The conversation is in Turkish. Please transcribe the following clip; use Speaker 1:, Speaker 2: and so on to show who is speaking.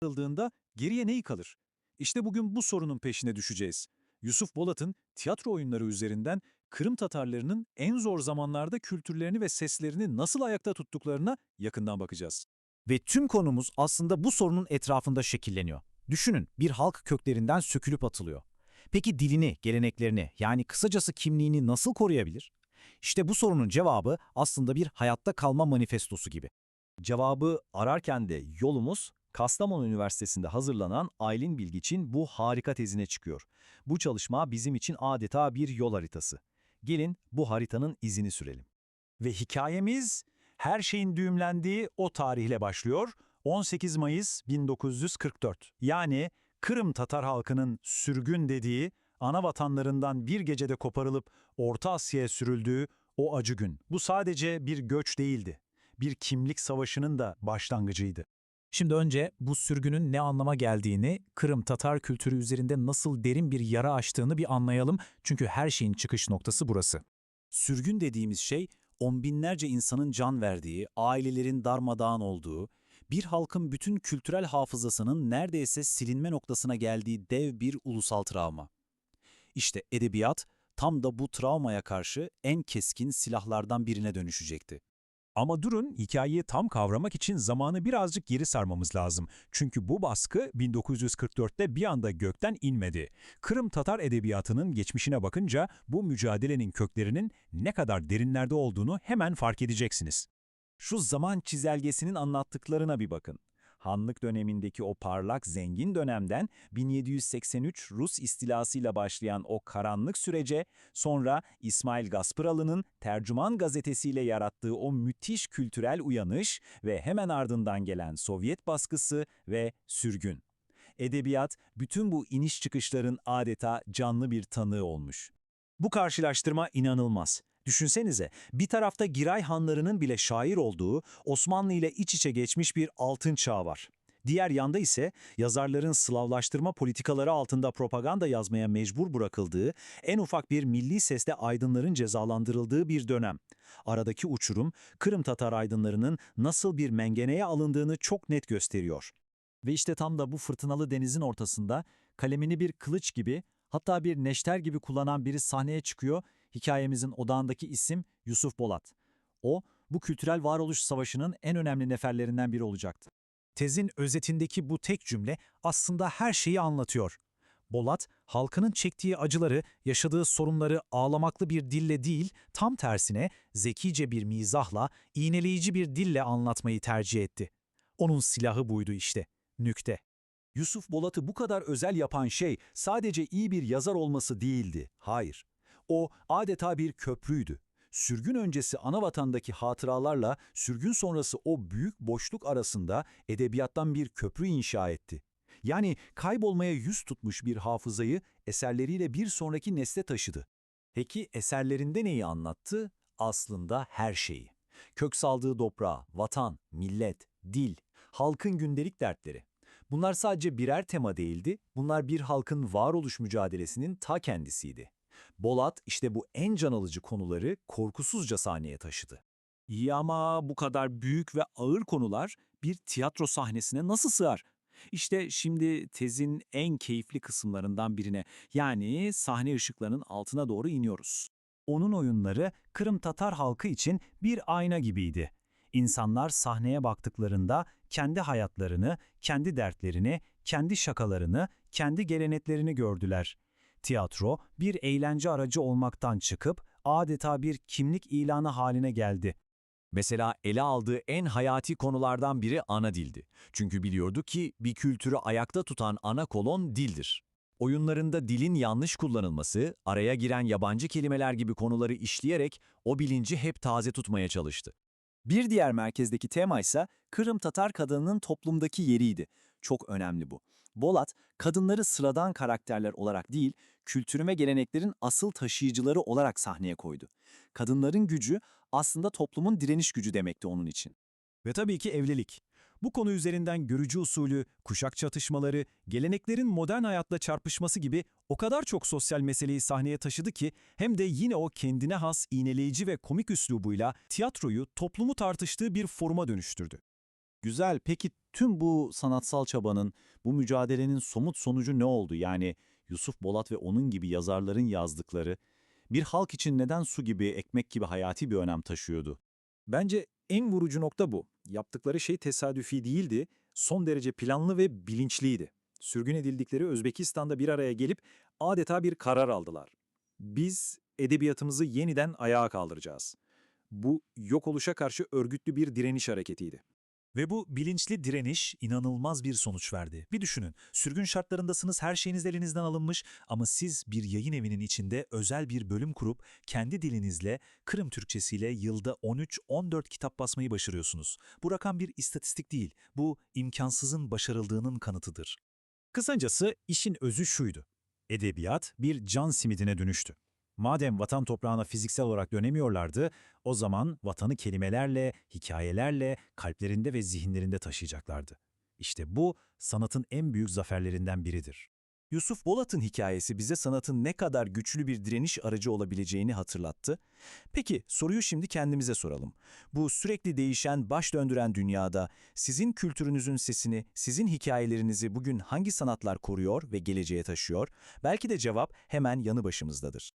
Speaker 1: Yapıldığında geriye neyi kalır? İşte bugün bu sorunun peşine düşeceğiz. Yusuf Bolat'ın tiyatro oyunları üzerinden Kırım Tatarlarının en zor zamanlarda kültürlerini ve seslerini nasıl ayakta tuttuklarına yakından bakacağız.
Speaker 2: Ve tüm konumuz aslında bu sorunun etrafında şekilleniyor. Düşünün, bir halk köklerinden sökülüp atılıyor. Peki dilini, geleneklerini, yani kısacası kimliğini nasıl koruyabilir? İşte bu sorunun cevabı aslında bir hayatta kalma manifestosu gibi.
Speaker 3: Cevabı ararken de yolumuz Kastamonu Üniversitesi'nde hazırlanan Aylin Bilgiç'in bu harika tezine çıkıyor. Bu çalışma bizim için adeta bir yol haritası. Gelin bu haritanın izini sürelim.
Speaker 1: Ve hikayemiz her şeyin düğümlendiği o tarihle başlıyor. 18 Mayıs 1944. Yani Kırım Tatar halkının sürgün dediği, ana vatanlarından bir gecede koparılıp Orta Asya'ya sürüldüğü o acı gün. Bu sadece bir göç değildi. Bir kimlik savaşının da başlangıcıydı.
Speaker 2: Şimdi önce bu sürgünün ne anlama geldiğini, Kırım Tatar kültürü üzerinde nasıl derin bir yara açtığını bir anlayalım. Çünkü her şeyin çıkış noktası burası.
Speaker 1: Sürgün dediğimiz şey, on binlerce insanın can verdiği, ailelerin darmadağın olduğu, bir halkın bütün kültürel hafızasının neredeyse silinme noktasına geldiği dev bir ulusal travma. İşte edebiyat tam da bu travmaya karşı en keskin silahlardan birine dönüşecekti.
Speaker 4: Ama durun, hikayeyi tam kavramak için zamanı birazcık geri sarmamız lazım. Çünkü bu baskı 1944'te bir anda gökten inmedi. Kırım Tatar edebiyatının geçmişine bakınca bu mücadelenin köklerinin ne kadar derinlerde olduğunu hemen fark edeceksiniz.
Speaker 3: Şu zaman çizelgesinin anlattıklarına bir bakın. Hanlık dönemindeki o parlak, zengin dönemden 1783 Rus istilasıyla başlayan o karanlık sürece, sonra İsmail Gaspıralı'nın Tercüman gazetesiyle yarattığı o müthiş kültürel uyanış ve hemen ardından gelen Sovyet baskısı ve sürgün. Edebiyat, bütün bu iniş çıkışların adeta canlı bir tanığı olmuş. Bu karşılaştırma inanılmaz. Düşünsenize, bir tarafta Giray hanlarının bile şair olduğu, Osmanlı ile iç içe geçmiş bir altın çağ var. Diğer yanda ise yazarların Slavlaştırma politikaları altında propaganda yazmaya mecbur bırakıldığı, en ufak bir milli sesle aydınların cezalandırıldığı bir dönem. Aradaki uçurum, Kırım Tatar aydınlarının nasıl bir mengeneye alındığını çok net gösteriyor. Ve işte tam da bu fırtınalı denizin ortasında kalemini bir kılıç gibi, hatta bir neşter gibi kullanan biri sahneye çıkıyor. Hikayemizin odağındaki isim Yusuf Bolat. O, bu kültürel varoluş savaşının en önemli neferlerinden biri olacaktı.
Speaker 2: Tezin özetindeki bu tek cümle aslında her şeyi anlatıyor. Bolat, halkının çektiği acıları, yaşadığı sorunları ağlamaklı bir dille değil, tam tersine zekice bir mizahla, iğneleyici bir dille anlatmayı tercih etti. Onun silahı buydu işte, nükte.
Speaker 3: Yusuf Bolat'ı bu kadar özel yapan şey sadece iyi bir yazar olması değildi. Hayır. O adeta bir köprüydü. Sürgün öncesi anavatandaki hatıralarla sürgün sonrası o büyük boşluk arasında edebiyattan bir köprü inşa etti. Yani kaybolmaya yüz tutmuş bir hafızayı eserleriyle bir sonraki nesle taşıdı. Peki eserlerinde neyi anlattı? Aslında her şeyi. Kök saldığı toprağı, vatan, millet, dil, halkın gündelik dertleri. Bunlar sadece birer tema değildi, bunlar bir halkın varoluş mücadelesinin ta kendisiydi. Bolat işte bu en can alıcı konuları korkusuzca sahneye taşıdı. İyi ama bu kadar büyük ve ağır konular bir tiyatro sahnesine nasıl sığar? İşte şimdi tezin en keyifli kısımlarından birine, yani sahne ışıklarının altına doğru iniyoruz. Onun oyunları Kırım Tatar halkı için bir ayna gibiydi. İnsanlar sahneye baktıklarında kendi hayatlarını, kendi dertlerini, kendi şakalarını, kendi geleneklerini gördüler. Tiyatro bir eğlence aracı olmaktan çıkıp adeta bir kimlik ilanı haline geldi. Mesela ele aldığı en hayati konulardan biri ana dildi. Çünkü biliyordu ki bir kültürü ayakta tutan ana kolon dildir. Oyunlarında dilin yanlış kullanılması, araya giren yabancı kelimeler gibi konuları işleyerek o bilinci hep taze tutmaya çalıştı. Bir diğer merkezdeki tema ise Kırım Tatar kadınının toplumdaki yeriydi. Çok önemli bu. Bolat, kadınları sıradan karakterler olarak değil, kültürü ve geleneklerin asıl taşıyıcıları olarak sahneye koydu. Kadınların gücü aslında toplumun direniş gücü demekti onun için.
Speaker 4: Ve tabii ki evlilik. Bu konu üzerinden görücü usulü, kuşak çatışmaları, geleneklerin modern hayatla çarpışması gibi o kadar çok sosyal meseleyi sahneye taşıdı ki hem de yine o kendine has iğneleyici ve komik üslubuyla tiyatroyu toplumu tartıştığı bir foruma dönüştürdü.
Speaker 3: Güzel. Peki tüm bu sanatsal çabanın, bu mücadelenin somut sonucu ne oldu? Yani Yusuf Bolat ve onun gibi yazarların yazdıkları bir halk için neden su gibi, ekmek gibi hayati bir önem taşıyordu?
Speaker 2: Bence en vurucu nokta bu. Yaptıkları şey tesadüfi değildi, son derece planlı ve bilinçliydi. Sürgün edildikleri Özbekistan'da bir araya gelip adeta bir karar aldılar. Biz edebiyatımızı yeniden ayağa kaldıracağız. Bu yok oluşa karşı örgütlü bir direniş hareketiydi.
Speaker 1: Ve bu bilinçli direniş inanılmaz bir sonuç verdi. Bir düşünün, sürgün şartlarındasınız, her şeyiniz elinizden alınmış ama siz bir yayın evinin içinde özel bir bölüm kurup kendi dilinizle, Kırım Türkçesiyle yılda 13-14 kitap basmayı başarıyorsunuz. Bu rakam bir istatistik değil, bu imkansızın başarıldığının kanıtıdır. Kısacası işin özü şuydu. Edebiyat bir can simidine dönüştü. Madem vatan toprağına fiziksel olarak dönemiyorlardı, o zaman vatanı kelimelerle, hikayelerle, kalplerinde ve zihinlerinde taşıyacaklardı. İşte bu sanatın en büyük zaferlerinden biridir.
Speaker 3: Yusuf Bolat'ın hikayesi bize sanatın ne kadar güçlü bir direniş aracı olabileceğini hatırlattı. Peki soruyu şimdi kendimize soralım. Bu sürekli değişen, baş döndüren dünyada sizin kültürünüzün sesini, sizin hikayelerinizi bugün hangi sanatlar koruyor ve geleceğe taşıyor? Belki de cevap hemen yanı başımızdadır.